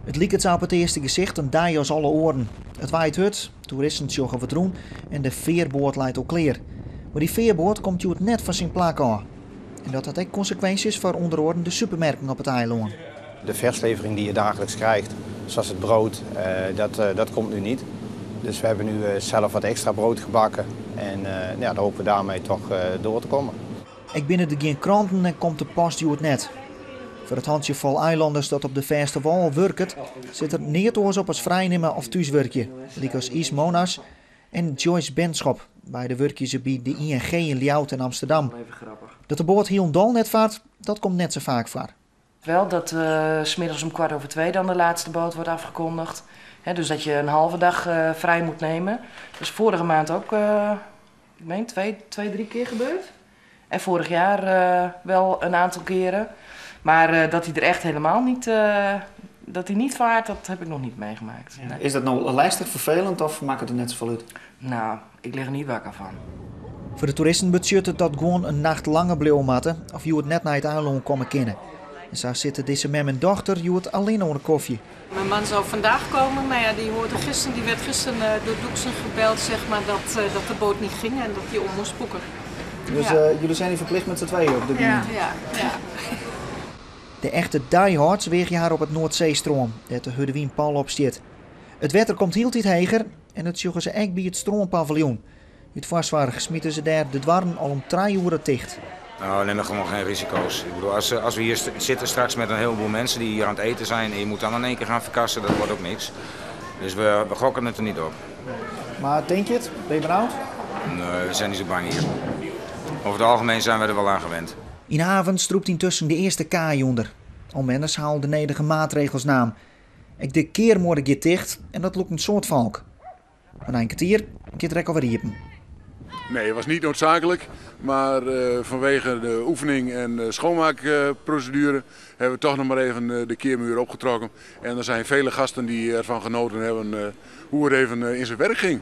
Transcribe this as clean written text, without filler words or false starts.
Het liep het op het eerste gezicht een dij als alle oren. Het waait hut, toeristen joggen verdroen en de veerboord leidt ook kleer. Maar die veerboord komt het net van zijn plak aan. En dat had ook consequenties voor onder andere de supermarkten op het eiland. De verslevering die je dagelijks krijgt, zoals het brood, dat komt nu niet. Dus we hebben nu zelf wat extra brood gebakken en dan hopen we daarmee toch door te komen. Ik binnen de geen kranten en komt de post het net. Voor het handjevol eilanders dat op de verste wal werkt, zit er niet oors op als vrijnemen of thuiswerkje. Liek als Is Monas en Joyce Benschop. Beide werkjes bij de ING in Ljouwt in Amsterdam. Dat de boot Hielendal net vaart, dat komt net zo vaak voor. Wel dat 's middags om 2:15 dan de laatste boot wordt afgekondigd. He, dus dat je een halve dag vrij moet nemen. Dat is vorige maand ook, ik meen 2-3 keer gebeurd. En vorig jaar wel een aantal keren. Maar dat hij er echt helemaal niet, dat hij niet vaart, dat heb ik nog niet meegemaakt. Ja. Nee. Is dat nou lastig, vervelend of maakt het er net zoveel uit? Nou, ik lig er niet wakker van. Voor de toeristenbudget dat gewoon een nacht langer bleef matten of je het net naar het eiland komen kennen. En zo zitten deze mem en dochter je het alleen onder koffie. Mijn man zou vandaag komen, maar ja, die werd gisteren door Doeksen gebeld, zeg maar, dat de boot niet ging en dat hij om moest boeken. Dus Ja. jullie zijn hier verplicht met z'n tweeën op de Ja. De echte diehards weeg je haar op het Noordzeestroom, dat de Hudewien Pal op stiet. Het wetter komt heel tijd heger en het zoeken ze echt bij het stroompaviljoen. Het vastwaardig smieten ze daar de dwarren al om 3 uur dicht. Nou, we nemen gewoon geen risico's. Ik bedoel, als we hier zitten straks met een heleboel mensen die hier aan het eten zijn en je moet dan in één keer gaan verkassen, dat wordt ook niks. Dus we gokken het er niet op. Maar denk je het? Ben je benauwd? Nee, we zijn niet zo bang hier. Over het algemeen zijn we er wel aan gewend. In de avond stroept intussen de eerste kaai onder. Onmenners halen de nederige maatregels naam. Ik de keer morgen je dicht en dat loopt een soort valk. Maar na een kwartier gaat het alweer riepen. Nee, het was niet noodzakelijk, maar vanwege de oefening en de schoonmaakprocedure hebben we toch nog maar even de keermuur opgetrokken. En er zijn vele gasten die ervan genoten hebben hoe het even in zijn werk ging.